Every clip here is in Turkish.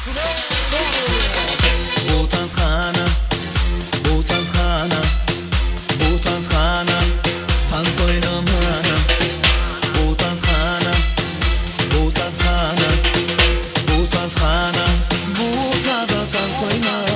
Bu tanzxana, bu tanzxana, bu tanzxana, tanz oynamana. Bu tanzxana, bu tanzxana, bu tanzxana, bu zada tanz oynamana.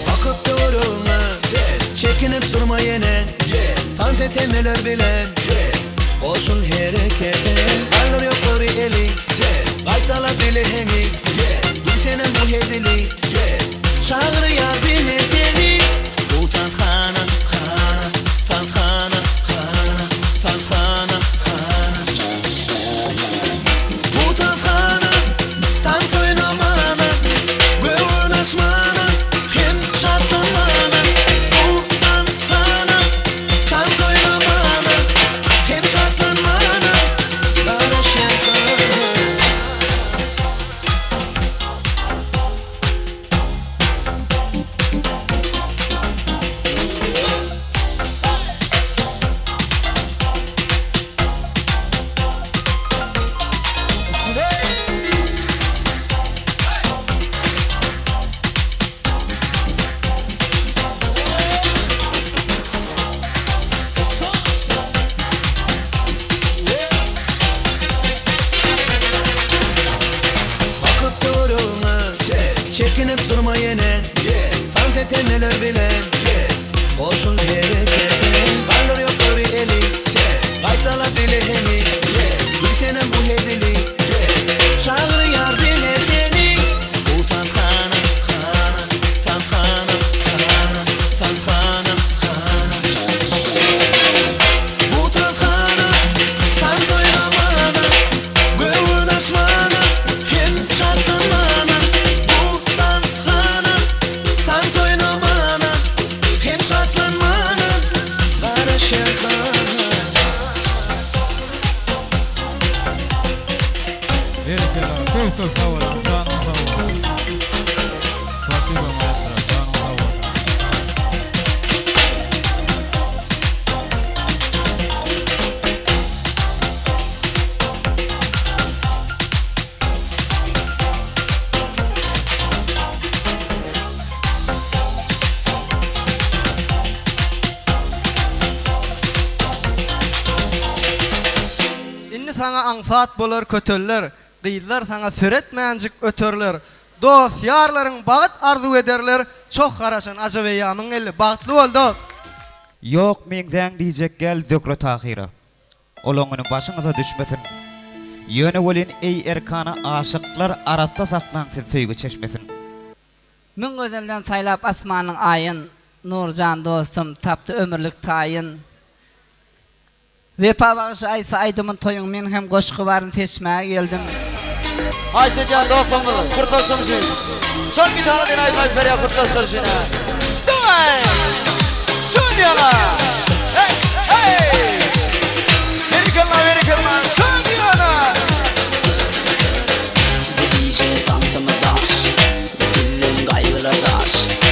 Akıp durma, çekinip durma yine. Dans etemeler bilen, olsun harekete. Alır yukarı eli, baytala bileğini. Bilsene bu hedili, çağır yardım seni. Bu tanzxana, xana, tanzxana, xana, tanzxana, xana. Bu tanzxana, tanz oynamana, oynaşmana, hem şartlanmana. Bu tanzxana, tanz oynamana, hem şartlanmana. Barışırsan bakıp durma, çekinip durma yine. Dans etemeler bilen, olsun harekete. Alır yukarı eli, baytala bileğini. Bilsene bu hedili, çağır yardım seni. Bu tanzxana, xana, tanzxana, xana, tanzxana, xana. Bu tanzxana, tanz oynamana, oynaşmana, hem şartlanmana. Bu tanzxana, tanz oynamana, hem şartlanmana. Barışırsan Çok çok sağ olun. Canım sağ olun. Спасибо, маэстро. Canım sağ olun. Inni sana ansat bolar kötüller, kıydılar sana söretmeyancık ötörler. Dost yarların bağıt arzu ederler, çok karasın acı ve yamın eli, bağıtlı oldu. Yok mengden diyecek gel dökre tahira. Olongunun başınıza düşmesin. Yöne olin ey erkana aşıklar aratta saklansın söygü çeşmesin. Min gözelden saylap asmanın ayın, Nurcan dostum taptı ömürlük tayın. Vefa bağışı aysa aydımın toyun, men hem koşku varın seçmeye geldim. Aysetyan dostumuz, kurtulsun için. Son gitarı dinayı kayferiye kurtulsun için. Duay! Şun diyala! Hey! Hey! Veri kılma, şun diyala! DJ dansımı daş, dillim gaygıla daş.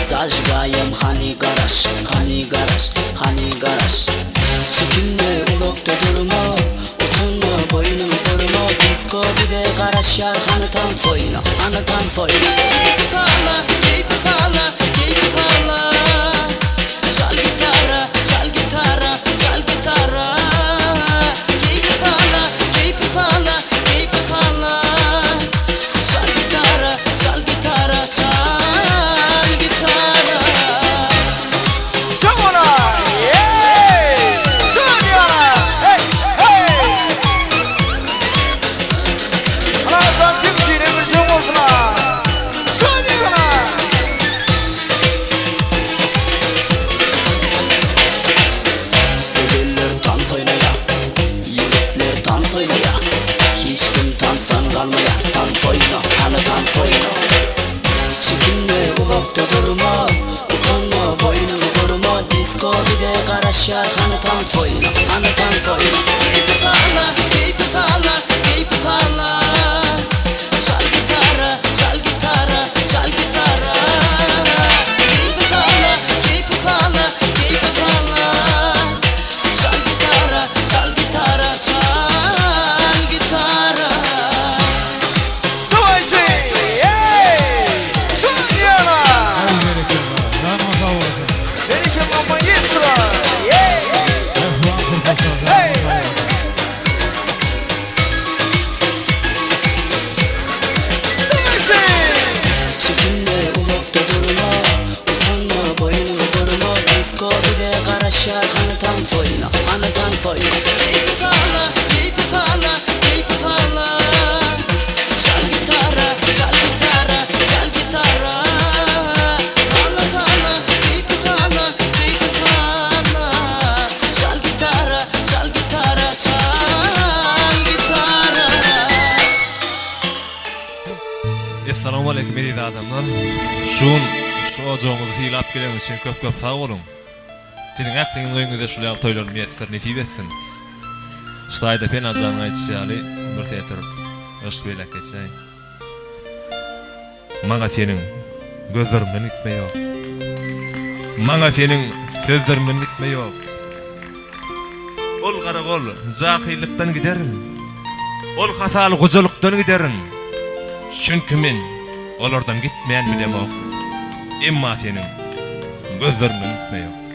Sajgayım hani garaş, hani garaş, hani garaş. Çekinme uzakta durma, utanma boynunu koruma. Disco bir de garaş yar, hanı tam soyuna, hanı tam soyuna. Keyfi salla, keyfi salla, keyfi salla. Çal gitara, çal gitara, çal gitara. Keyfi salla, keyfi salla, keyfi salla. Çal gitara, çal gitara, çal gitara. Şun ola! Hey! Şun diyala! Hey! Hey! Anazdan tüm şiirin bir şey olsun ha! Şun diyala! Ödüller dans oynaya, yiğitler dans oynaya. Hiç kim danstan kalmaya, dans oyna, hanı dans oyna. Çekinme uzakta durma, utanma boynunu koruma. Disco bir de garaş yar, hanı dans oyna, hanı dans oyna. Keyfi salla, keyfi salla, keyfi salla. Çal gitara, çal gitara. Assalamu alaykum eri adamlar. Şun şu ojoğumuzu hilap gelen için köp sağ olun. Senin aklyň öňüňde şulay toýlar mesler nesip etsin. Ştaýda fena janyň aýtýaly bir teatr öş belek geçäň. Maňa senin gözlerimden gitme ýok. Maňa senin sözlerimden gitme ýok. Ol garagol jahillikden giderin. Ol hasal gojulukdan giderin. Çünkü men olardan gitmeyen bilemok. Emma senin gözlerimden gitme ýok.